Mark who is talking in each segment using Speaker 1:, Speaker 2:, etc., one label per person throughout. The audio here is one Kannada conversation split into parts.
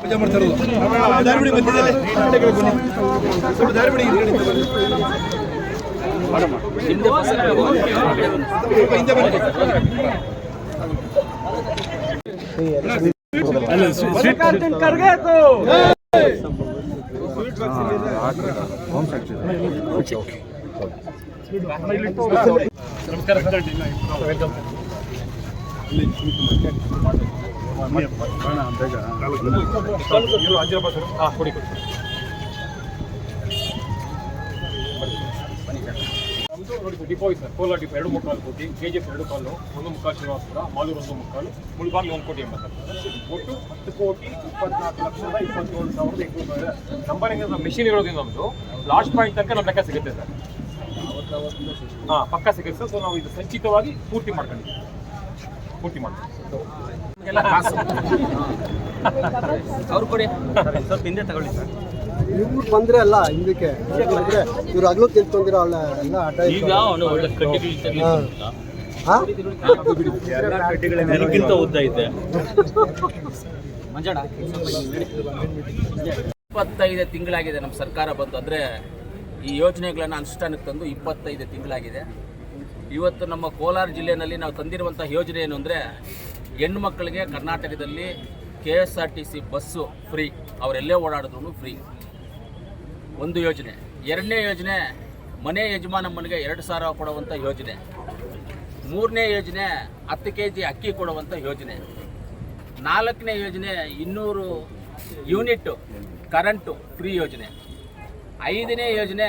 Speaker 1: ಪೂಜೆ ಮಾಡ್ತಾ ಇರೋದು. ದಾರಿಬಿಡಿ ಬಂದಿದ್ದಾರೆ, ಸ್ವಲ್ಪ ದಾರಿಬಿಡಿ ಹಿಂದೆ ಬನ್ನಿ.
Speaker 2: ನಮಸ್ಕಾರ. ಡಿಪೋ ಇದೆ ಸರ್, ಕೋಲಾರ ಡಿಪೋ 2.4 ಕೋಟಿ, KGF 2 ಕಾಲು, 1.3 ಶ್ರೀನಿವಾಸಪುರ, ಮಾಲೂರು 1.3, ಮುಳಬಾಗಿಲು 1 ಕೋಟಿ 80 ಒಟ್ಟು 10 ಕೋಟಿ 24,27,800 ನಂಬರಿಂಗ್ ಮೆಷಿನ್ ಇರೋದ್ರಿಂದ ನಮ್ಮದು ಲಾಸ್ಟ್ ಪಾಯಿಂಟ್ ತನಕ ನಮ್ಮ ಲೆಕ್ಕ ಸಿಗುತ್ತೆ ಸರ್. ಪಕ್ಕ ಸಿಗುತ್ತೆ ಸರ್. ಸೊ ನಾವು ಇದು ಸಂಚಿತವಾಗಿ ಪೂರ್ತಿ ಮಾಡ್ಕೊಂಡಿದ್ದೀವಿ. ಎಲ್ಲ ಕಾಸು ಅವ್ರು ಕೊಡಿ, ಸ್ವಲ್ಪ ಹಿಂದೆ ತಗೊಳ್ಳಿ ಸರ್.
Speaker 3: ಇವ್ರು ಬಂದ್ರೆ ಅಲ್ಲ ಹಿಂದಕ್ಕೆ ಬಂದ್ರೆ ಇವ್ರು ಹಗ್ಲು ತಿಳ್ಕೊಂಡಿರೋ ಎಲ್ಲ ಆಟ
Speaker 2: ನನಗಿಂತ ಉದ್ದ ಐತೆ.
Speaker 4: 25 ತಿಂಗಳಾಗಿದೆ ನಮ್ಮ ಸರ್ಕಾರ ಬಂದು. ಅಂದರೆ ಈ ಯೋಜನೆಗಳನ್ನು ಅನುಷ್ಠಾನಕ್ಕೆ ತಂದು 25 ತಿಂಗಳಾಗಿದೆ. ಇವತ್ತು ನಮ್ಮ ಕೋಲಾರ ಜಿಲ್ಲೆಯಲ್ಲಿ ನಾವು ತಂದಿರುವಂಥ ಯೋಜನೆ ಏನು ಅಂದರೆ, ಹೆಣ್ಣು ಮಕ್ಕಳಿಗೆ ಕರ್ನಾಟಕದಲ್ಲಿ KSRTC ಬಸ್ಸು ಫ್ರೀ, ಅವರೆಲ್ಲೇ ಓಡಾಡಿದ್ರು ಫ್ರೀ, ಒಂದು ಯೋಜನೆ. ಎರಡನೇ ಯೋಜನೆ ಮನೆ ಯಜಮಾನಮ್ಮನಿಗೆ 2,000 ಕೊಡುವಂಥ ಯೋಜನೆ. ಮೂರನೇ ಯೋಜನೆ 10 kg ಅಕ್ಕಿ ಕೊಡುವಂಥ ಯೋಜನೆ. ನಾಲ್ಕನೇ ಯೋಜನೆ 200 ಯೂನಿಟ್ ಕರೆಂಟು ಫ್ರೀ ಯೋಜನೆ. 5ನೇ ಯೋಜನೆ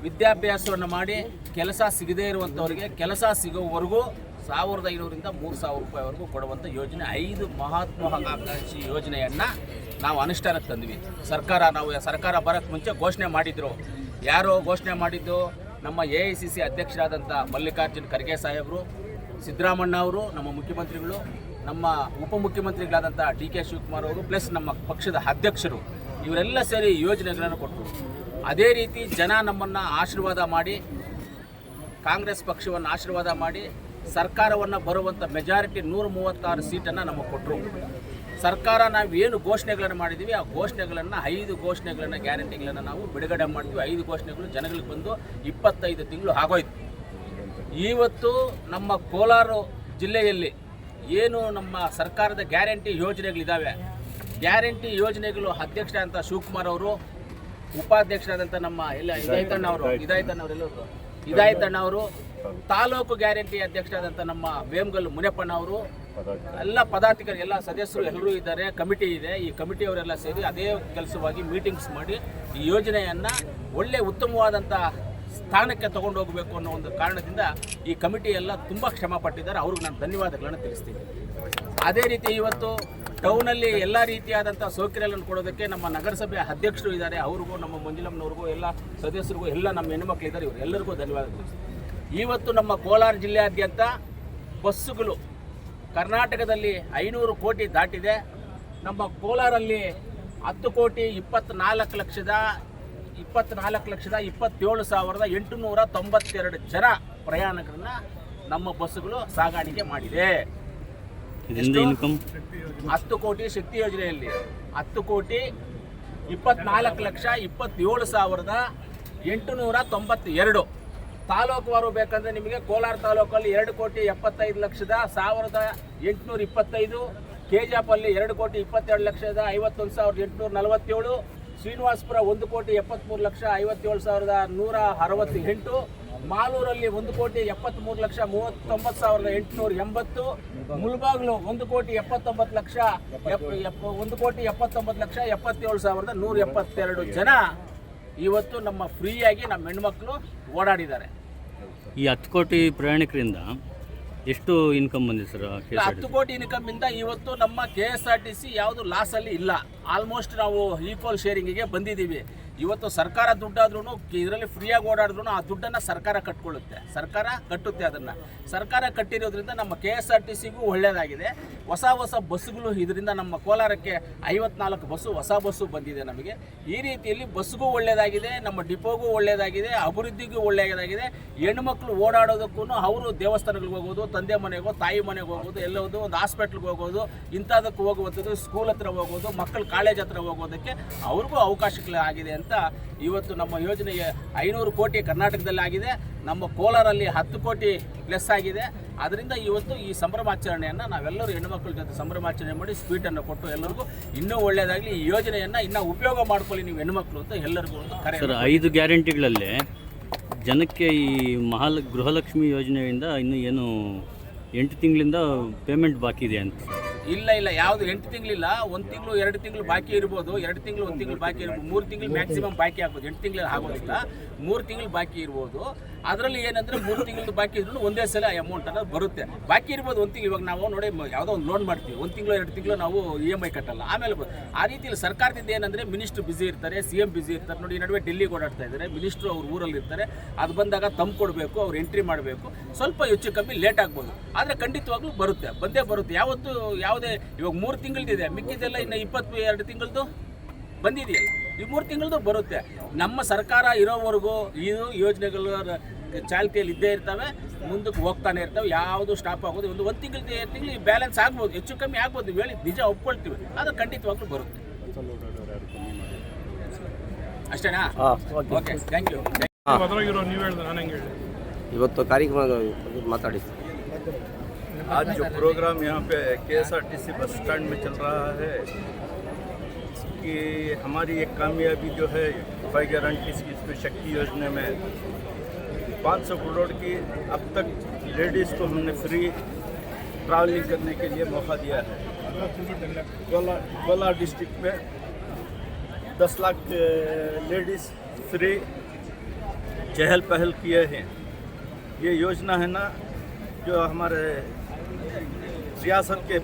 Speaker 4: ವಿದ್ಯಾಭ್ಯಾಸವನ್ನು ಮಾಡಿ ಕೆಲಸ ಸಿಗದೇ ಇರುವಂಥವ್ರಿಗೆ ಕೆಲಸ ಸಿಗೋವರೆಗೂ 1,500ರಿಂದ 3,000 ರೂಪಾಯಿವರೆಗೂ ಕೊಡುವಂಥ ಯೋಜನೆ. 5 ಮಹತ್ವಾಕಾಂಕ್ಷಿ ಯೋಜನೆಯನ್ನು ನಾವು ಅನುಷ್ಠಾನಕ್ಕೆ ತಂದ್ವಿ. ಸರ್ಕಾರ ಬರೋಕ್ಕೆ ಮುಂಚೆ ಘೋಷಣೆ ಮಾಡಿದರು. ಯಾರೋ ಘೋಷಣೆ ಮಾಡಿದ್ದು? ನಮ್ಮ AICC ಅಧ್ಯಕ್ಷರಾದಂಥ ಮಲ್ಲಿಕಾರ್ಜುನ್ ಖರ್ಗೆ ಸಾಹೇಬರು, ಸಿದ್ದರಾಮಣ್ಣ ಅವರು, ನಮ್ಮ ಮುಖ್ಯಮಂತ್ರಿಗಳು, ನಮ್ಮ ಉಪಮುಖ್ಯಮಂತ್ರಿಗಳಾದಂಥ DK ಶಿವಕುಮಾರ್ ಅವರು, ಪ್ಲಸ್ ನಮ್ಮ ಪಕ್ಷದ ಅಧ್ಯಕ್ಷರು, ಇವರೆಲ್ಲ ಸೇರಿ ಯೋಜನೆಗಳನ್ನು ಕೊಟ್ಟರು. ಅದೇ ರೀತಿ ಜನ ನಮ್ಮನ್ನು ಆಶೀರ್ವಾದ ಮಾಡಿ, ಕಾಂಗ್ರೆಸ್ ಪಕ್ಷವನ್ನು ಆಶೀರ್ವಾದ ಮಾಡಿ ಸರ್ಕಾರವನ್ನು ಬರುವಂಥ ಮೆಜಾರಿಟಿ 136 ಸೀಟನ್ನು ನಮಗೆ ಕೊಟ್ಟರು. ಸರ್ಕಾರ ನಾವು ಏನು ಘೋಷಣೆಗಳನ್ನು ಮಾಡಿದ್ದೀವಿ, ಆ ಘೋಷಣೆಗಳನ್ನು 5 ಘೋಷಣೆಗಳನ್ನು ಗ್ಯಾರಂಟಿಗಳನ್ನು ನಾವು ಬಿಡುಗಡೆ ಮಾಡ್ತೀವಿ. 5 ಘೋಷಣೆಗಳು ಜನಗಳಿಗೆ ಬಂದು 25 ತಿಂಗಳು ಆಗೋಯ್ತು. ಇವತ್ತು ನಮ್ಮ ಕೋಲಾರ ಜಿಲ್ಲೆಯಲ್ಲಿ ಏನು ನಮ್ಮ ಸರ್ಕಾರದ ಗ್ಯಾರಂಟಿ ಯೋಜನೆಗಳಿದ್ದಾವೆ, ಗ್ಯಾರಂಟಿ ಯೋಜನೆಗಳು ಅಧ್ಯಕ್ಷರಾದಂಥ ಶಿವಕುಮಾರ್ ಅವರು, ಉಪಾಧ್ಯಕ್ಷರಾದಂಥ ನಮ್ಮ ಇದಾಯ್ತಣ್ಣ ಅವರು, ತಾಲೂಕು ಗ್ಯಾರಂಟಿ ಅಧ್ಯಕ್ಷರಾದಂಥ ನಮ್ಮ ವೇಮಗಲ್ಲು ಮುನಿಯಪ್ಪಣ್ಣ ಅವರು, ಎಲ್ಲ ಪದಾಧಿಕಾರಿ, ಎಲ್ಲ ಸದಸ್ಯರು ಎಲ್ಲರೂ ಇದ್ದಾರೆ. ಕಮಿಟಿ ಇದೆ. ಈ ಕಮಿಟಿಯವರೆಲ್ಲ ಸೇರಿ ಅದೇ ಕೆಲಸವಾಗಿ ಮೀಟಿಂಗ್ಸ್ ಮಾಡಿ ಈ ಯೋಜನೆಯನ್ನು ಒಳ್ಳೆ ಉತ್ತಮವಾದಂಥ ಸ್ಥಾನಕ್ಕೆ ತಗೊಂಡು ಹೋಗಬೇಕು ಅನ್ನೋ ಒಂದು ಕಾರಣದಿಂದ ಈ ಕಮಿಟಿ ಎಲ್ಲ ತುಂಬ ಶ್ರಮ ಪಟ್ಟಿದ್ದಾರೆ. ಅವ್ರಿಗೆ ನಾನು ಧನ್ಯವಾದಗಳನ್ನು ತಿಳಿಸ್ತೀನಿ. ಅದೇ ರೀತಿ ಇವತ್ತು ಟೌನಲ್ಲಿ ಎಲ್ಲ ರೀತಿಯಾದಂಥ ಸೌಕರ್ಯಗಳನ್ನು ಕೊಡೋದಕ್ಕೆ ನಮ್ಮ ನಗರಸಭೆ ಅಧ್ಯಕ್ಷರು ಇದ್ದಾರೆ. ಅವ್ರಿಗೂ, ನಮ್ಮ ಮಂಜುಳಮ್ಮನವ್ರಿಗೂ, ಎಲ್ಲ ಸದಸ್ಯರಿಗೂ, ಎಲ್ಲ ನಮ್ಮ ಹೆಣ್ಣುಮಕ್ಕಳಿದ್ದಾರೆ, ಇವರು ಎಲ್ಲರಿಗೂ ಧನ್ಯವಾದ ತಿಳಿಸ್ತೀನಿ. ಇವತ್ತು ನಮ್ಮ ಕೋಲಾರ ಜಿಲ್ಲೆಯಾದ್ಯಂತ ಬಸ್ಸುಗಳು ಕರ್ನಾಟಕದಲ್ಲಿ 500 ಕೋಟಿ ದಾಟಿದೆ. ನಮ್ಮ ಕೋಲಾರಲ್ಲಿ 10,24,27,892 ಜನ ಪ್ರಯಾಣಿಕರನ್ನ ನಮ್ಮ ಬಸ್ಸುಗಳು ಸಾಗಾಣಿಕೆ ಮಾಡಿದೆ. 10 ಕೋಟಿ ಶಕ್ತಿ ಯೋಜನೆಯಲ್ಲಿ 10,24,27,892. ತಾಲೂಕುವಾರು ಬೇಕಂದರೆ ನಿಮಗೆ ಕೋಲಾರ ತಾಲೂಕಲ್ಲಿ 2,77,1,825, KGF ಅಲ್ಲಿ 2,27,51,51,847, ಶ್ರೀನಿವಾಸಪುರ 1,73,57,168, ಮಾಲೂರಲ್ಲಿ 1,73,39,880, ಮುಳಬಾಗಿಲು 1,79,77,172 ಜನ ಇವತ್ತು ನಮ್ಮ ಫ್ರೀಯಾಗಿ ನಮ್ಮ ಹೆಣ್ಮಕ್ಳು ಓಡಾಡಿದ್ದಾರೆ.
Speaker 2: ಈ 10 ಕೋಟಿ ಪ್ರಯಾಣಿಕರಿಂದ ಎಷ್ಟು ಇನ್ಕಮ್ ಬಂದಿದೆ ಸರ್?
Speaker 4: 10 ಕೋಟಿ ಇನ್ಕಮ್ಮಿಂದ ಇವತ್ತು ನಮ್ಮ KSRTC ಯಾವುದು ಲಾಸಲ್ಲಿ ಇಲ್ಲ. ಆಲ್ಮೋಸ್ಟ್ ನಾವು ಈಕ್ವಲ್ ಶೇರಿಂಗಿಗೆ ಬಂದಿದ್ದೀವಿ. ಇವತ್ತು ಸರ್ಕಾರ ದುಡ್ಡಾದ್ರೂ ಇದರಲ್ಲಿ ಫ್ರೀಯಾಗಿ ಓಡಾಡಿದ್ರು ಆ ದುಡ್ಡನ್ನು ಸರ್ಕಾರ ಕಟ್ಕೊಳ್ಳುತ್ತೆ, ಸರ್ಕಾರ ಕಟ್ಟುತ್ತೆ. ಅದನ್ನು ಸರ್ಕಾರ ಕಟ್ಟಿರೋದ್ರಿಂದ ನಮ್ಮ KSRTCಗೂ ಒಳ್ಳೆಯದಾಗಿದೆ. ಹೊಸ ಬಸ್ಸುಗಳು ಇದರಿಂದ ನಮ್ಮ ಕೋಲಾರಕ್ಕೆ 54 ಬಸ್ಸು ಹೊಸ ಬಸ್ಸು ಬಂದಿದೆ ನಮಗೆ. ಈ ರೀತಿಯಲ್ಲಿ ಬಸ್ಸಿಗೂ ಒಳ್ಳೆಯದಾಗಿದೆ, ನಮ್ಮ ಡಿಪೋಗೂ ಒಳ್ಳೆಯದಾಗಿದೆ, ಅಭಿವೃದ್ಧಿಗೂ ಒಳ್ಳೆಯದಾಗಿದೆ. ಹೆಣ್ಮಕ್ಳು ಓಡಾಡೋದಕ್ಕೂ ಅವರು ದೇವಸ್ಥಾನಗಳಿಗೆ ಹೋಗೋದು, ತಂದೆ ಮನೆಗೋ ತಾಯಿ ಮನೆಗೆ ಹೋಗೋದು, ಎಲ್ಲೋದು ಒಂದು ಹಾಸ್ಪಿಟ್ಲ್ಗೆ ಹೋಗೋದು, ಇಂಥದಕ್ಕೆ ಹೋಗುವಂಥದ್ದು, ಸ್ಕೂಲ್ ಹತ್ರ ಹೋಗೋದು, ಮಕ್ಕಳು ಕಾಲೇಜ್ ಹತ್ರ ಹೋಗೋದಕ್ಕೆ ಅವ್ರಿಗೂ ಅವಕಾಶಗಳಾಗಿದೆ ಅಂತ ಇವತ್ತು ನಮ್ಮ ಯೋಜನೆ 500 ಕೋಟಿ ಕರ್ನಾಟಕದಲ್ಲಿ ಆಗಿದೆ. ನಮ್ಮ ಕೋಲಾರಲ್ಲಿ 10 ಕೋಟಿ ಪ್ಲಸ್ ಆಗಿದೆ. ಅದರಿಂದ ಇವತ್ತು ಈ ಸಂಭ್ರಮಾಚರಣೆಯನ್ನು ನಾವೆಲ್ಲರೂ ಹೆಣ್ಣುಮಕ್ಕಳ ಜೊತೆ ಸಂಭ್ರಮಾಚರಣೆ ಮಾಡಿ ಸ್ವೀಟನ್ನು ಕೊಟ್ಟು ಎಲ್ಲರಿಗೂ ಇನ್ನೂ ಒಳ್ಳೆಯದಾಗಲಿ, ಈ ಯೋಜನೆಯನ್ನು ಇನ್ನೂ ಉಪಯೋಗ ಮಾಡ್ಕೊಳ್ಳಿ ನೀವು ಹೆಣ್ಣುಮಕ್ಕಳು ಅಂತ ಎಲ್ಲರಿಗೂ ಒಂದು ಕರೆ.
Speaker 5: ಸರ್, 5 ಗ್ಯಾರಂಟಿಗಳಲ್ಲಿ ಜನಕ್ಕೆ ಈ ಗೃಹಲಕ್ಷ್ಮಿ ಯೋಜನೆಯಿಂದ ಇನ್ನು ಏನು 8 ತಿಂಗಳಿಂದ ಪೇಮೆಂಟ್ ಬಾಕಿ ಇದೆ ಅಂತ?
Speaker 4: ಇಲ್ಲ, ಯಾವುದು 8 ತಿಂಗಳಿಲ್ಲ. 1 ತಿಂಗಳು 2 ತಿಂಗಳು ಬಾಕಿ ಇರ್ಬೋದು, 2 ತಿಂಗಳು 1 ತಿಂಗಳು ಬಾಕಿ ಇರ್ಬೋದು, 3 ತಿಂಗಳು ಮ್ಯಾಕ್ಸಿಮಮ್ ಬಾಕಿ ಆಗ್ಬೋದು. 8 ತಿಂಗಳು ಆಗೋದಿಲ್ಲ, 3 ತಿಂಗಳು ಬಾಕಿ ಇರ್ಬೋದು. ಅದರಲ್ಲಿ ಏನಂದರೆ 3 ತಿಂಗಳು ಬಾಕಿ ಇದ್ರೂ ಒಂದೇ ಸಲ ಅಮೌಂಟ್ ಅನ್ನೋದು ಬರುತ್ತೆ. ಬಾಕಿ ಇರ್ಬೋದು 1 ತಿಂಗಳು. ಇವಾಗ ನಾವು ನೋಡಿ ಯಾವುದೋ ಒಂದು ಲೋನ್ ಮಾಡ್ತೀವಿ, 1 ತಿಂಗಳು 2 ತಿಂಗಳು ನಾವು EMI ಕಟ್ಟಲ್ಲ, ಆಮೇಲೆ ಆ ರೀತಿಯಲ್ಲಿ ಸರ್ಕಾರದಿಂದ ಏನಂದರೆ ಮಿನಿಸ್ಟ್ರು ಬಿಸಿ ಇರ್ತಾರೆ, CM ಬಿಸಿ ಇರ್ತಾರೆ. ನೋಡಿ, ಈ ನಡುವೆ ಡೆಲ್ಲಿಗೆ ಓಡಾಡ್ತಾ ಇದ್ದಾರೆ ಮಿನಿಸ್ಟ್ರು, ಅವ್ರ ಊರಲ್ಲಿ ಇರ್ತಾರೆ. ಅದು ಬಂದಾಗ ತಮ್ಮ ಕೊಡಬೇಕು, ಅವ್ರು ಎಂಟ್ರಿ ಮಾಡಬೇಕು, ಸ್ವಲ್ಪ ಹೆಚ್ಚು ಕಮ್ಮಿ ಲೇಟ್ ಆಗ್ಬೋದು. ಆದರೆ ಖಂಡಿತವಾಗ್ಲೂ ಬರುತ್ತೆ, ಬಂದೇ ಬರುತ್ತೆ. ಯಾವುದೇ ಇವಾಗ 3 ತಿಂಗಳದಿದೆ, ಮಿಕ್ಕಿದೆಲ್ಲ ಇನ್ನು 22 ತಿಂಗಳದ್ದು ಬಂದಿದೆಯಲ್ಲ, ಈ 3 ತಿಂಗಳದ್ದು ಬರುತ್ತೆ. ನಮ್ಮ ಸರ್ಕಾರ ಇರೋವರೆಗೂ ಈ ಯೋಜನೆಗಳು ಚಾಲ್ತಿಯಲ್ಲಿ ಇದ್ದೇ ಇರ್ತವೆ, ಮುಂದಕ್ಕೆ ಹೋಗ್ತಾನೆ ಇರ್ತವೆ, ಯಾವುದು ಸ್ಟಾಪ್ ಆಗೋದು. ಒಂದು ತಿಂಗಳು 2 ತಿಂಗಳು ಬ್ಯಾಲೆನ್ಸ್ ಆಗ್ಬೋದು, ಹೆಚ್ಚು ಕಮ್ಮಿ ಆಗ್ಬೋದು, ನೀವು ಹೇಳಿ ನಿಜ ಒಪ್ಕೊಳ್ತೀವಿ, ಆದರೆ ಖಂಡಿತವಾಗ್ಲೂ ಬರುತ್ತೆ. ಅಷ್ಟೇನಾ? Okay, thank you.
Speaker 6: ಇವತ್ತು ಕಾರ್ಯಕ್ರಮ ಮಾತಾಡಿ.
Speaker 1: आज जो प्रोग्राम यहाँ पे KSRTC बस स्टैंड में चल रहा है कि हमारी एक कामयाबी जो है 5 गारंटी की इसमें शक्ति योजना में 500 करोड़ की अब तक लेडीज़ को हमने फ्री ट्रैवलिंग करने के लिए मौका दिया है। कोलार डिस्ट्रिक्ट में 10 लाख लेडीज़ फ्री चहल पहल किए हैं। ये योजना है ना, जो हमारे रियासत के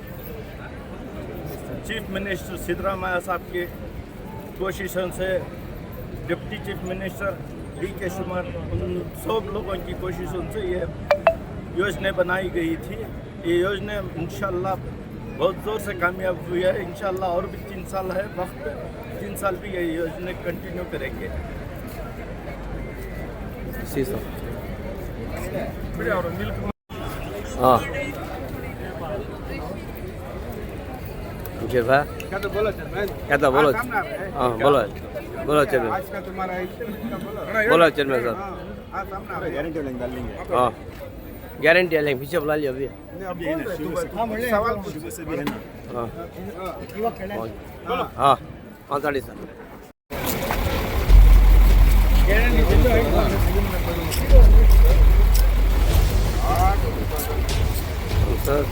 Speaker 1: चीफ मिनिस्टर सिद्धरामैया साहब की कोशिशों से, deputy chief minister DK Shivakumar, उन सब लोगों की कोशिशों से ये योजना बनाई गई थी। ये योजना इंशाल्लाह बहुत ज़ोर से कामयाब हुई है। इंशाल्लाह और भी 3 साल है वक्त, 3 साल भी ये योजना कंटिन्यू करेंगे।
Speaker 6: हाँ, भाई क्या तो बोलो चेयरमैन। हाँ, बोलो चेयरमैन। बोलो चेयरमैन साहब। हाँ, गारंटी लेंगे, पीछे बुला लिया अभी। हाँ, माताड़ी सर।
Speaker 1: ಸರ್